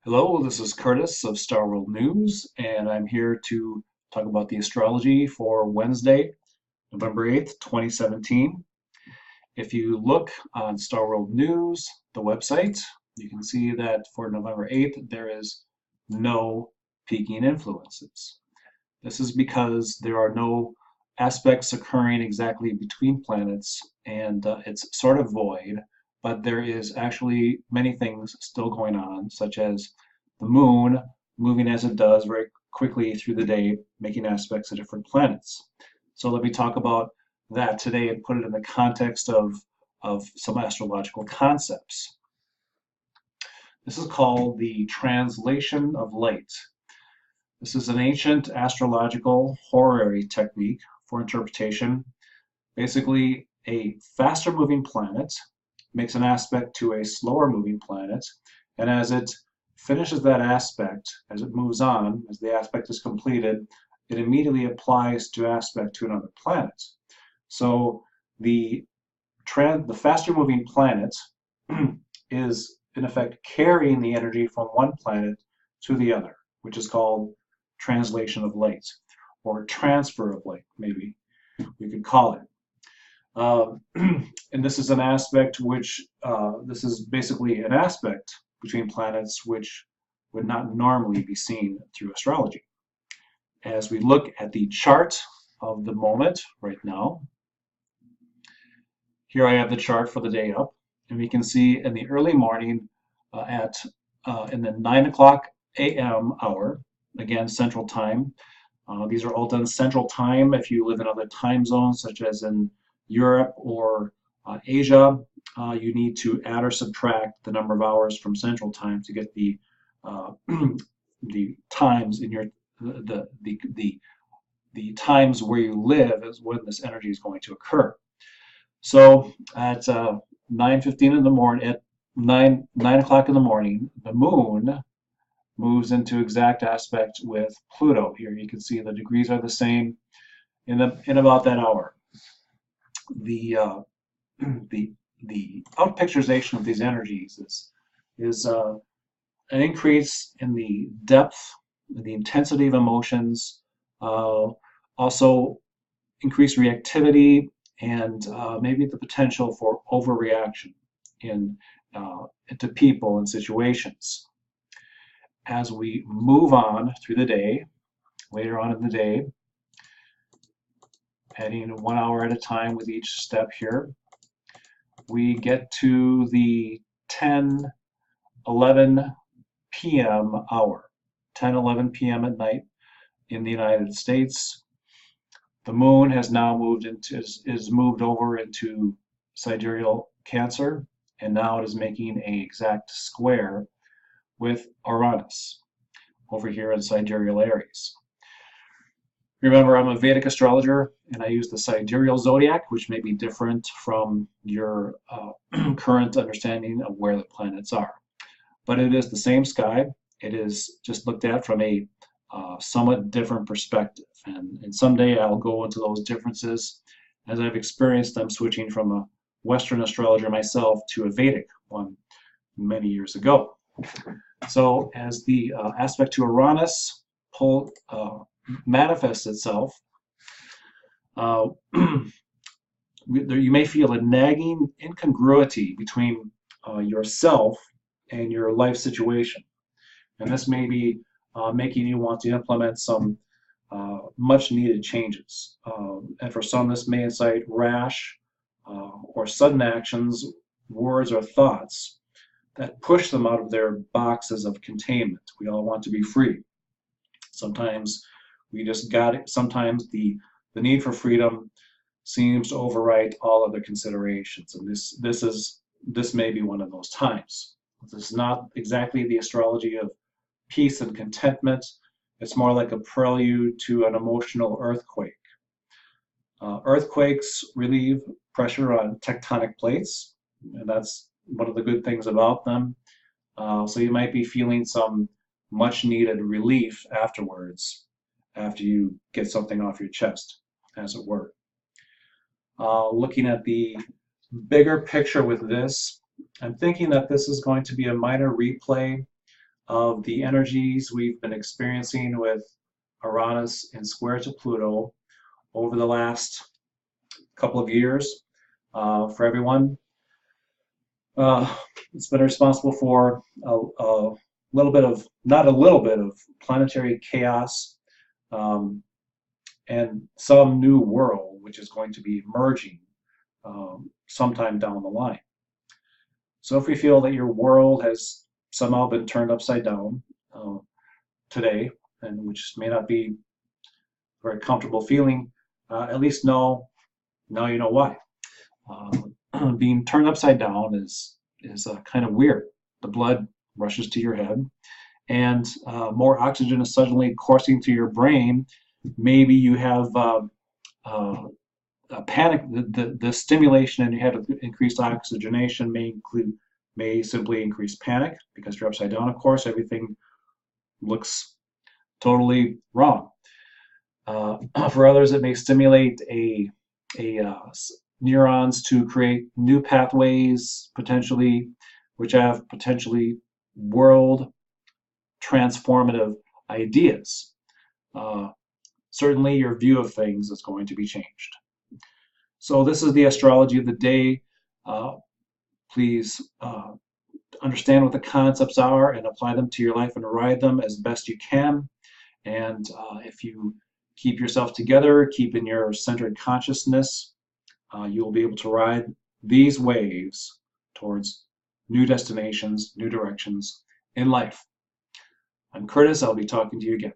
Hello, this is Curtis of Star World News, and I'm here to talk about the astrology for Wednesday, November 8th, 2017. If you look on Star World News, the website, you can see that for November 8th, there is no peaking influences. This is because there are no aspects occurring exactly between planets, and it's sort of void, but there is actually many things still going on, such as the moon moving as it does very quickly through the day, making aspects of different planets. So let me talk about that today and put it in the context of some astrological concepts. This is called the translation of light. This is an ancient astrological horary technique for interpretation. Basically, a faster moving planet makes an aspect to a slower moving planet, and as it finishes that aspect, as it moves on, as the aspect is completed, it immediately applies to aspect to another planet. So the faster moving planet is in effect carrying the energy from one planet to the other, which is called translation of light, or transfer of light, maybe we could call it. And this is an aspect which, this is basically an aspect between planets which would not normally be seen through astrology. As we look at the chart of the moment right now, here I have the chart for the day up, and we can see in the early morning in the 9 o'clock a.m. hour, again, Central Time. These are all done Central Time. If you live in other time zones, such as in Europe or Asia, you need to add or subtract the number of hours from Central Time to get uh, the times in your the times where you live is when this energy is going to occur. So at 9:15 in the morning, at 9 o'clock in the morning, the moon moves into exact aspect with Pluto. Here you can see the degrees are the same in about that hour. The the outpicturization of these energies is an increase in the depth, the intensity of emotions, uh, also increased reactivity, and maybe the potential for overreaction in to people and situations. As we move on through the day, later on in the day, heading 1 hour at a time with each step here, we get to the 10:11 p.m. hour, 10:11 p.m. at night in the United States. The moon has now moved into is moved over into sidereal Cancer, and now it is making an exact square with Uranus over here in sidereal Aries. Remember, I'm a Vedic astrologer, and I use the sidereal zodiac, which may be different from your current understanding of where the planets are. But it is the same sky. It is just looked at from a somewhat different perspective. And someday I'll go into those differences as I've experienced them switching from a Western astrologer myself to a Vedic one many years ago. So as the aspect to Uranus manifests itself, uh, you may feel a nagging incongruity between yourself and your life situation. And this may be making you want to implement some much needed changes. And for some, this may incite rash or sudden actions, words, or thoughts that push them out of their boxes of containment. We all want to be free. Sometimes we just got it. Sometimes the need for freedom seems to override all other considerations. And this may be one of those times. This is not exactly the astrology of peace and contentment. It's more like a prelude to an emotional earthquake. Earthquakes relieve pressure on tectonic plates, and that's one of the good things about them. So you might be feeling some much needed relief afterwards, after you get something off your chest, as it were. Looking at the bigger picture with this, I'm thinking that this is going to be a minor replay of the energies we've been experiencing with Uranus and square to Pluto over the last couple of years for everyone. It's been responsible for a little bit of, not a little bit of planetary chaos, um, and some new world which is going to be emerging sometime down the line. So if you feel that your world has somehow been turned upside down uh, today, and which may not be a very comfortable feeling, at least now you know why. Being turned upside down is kind of weird. The blood rushes to your head, and more oxygen is suddenly coursing through your brain. Maybe you have a panic. The stimulation and you have increased oxygenation may simply increase panic because you're upside down. Of course, everything looks totally wrong. For others, it may stimulate a neurons to create new pathways, potentially, which have potentially world transformative ideas. Uh, Certainly, your view of things is going to be changed. So this is the astrology of the day. Please understand what the concepts are and apply them to your life and ride them as best you can. And if you keep yourself together, keep in your centered consciousness, you'll be able to ride these waves towards new destinations, new directions in life. I'm Curtis. I'll be talking to you again.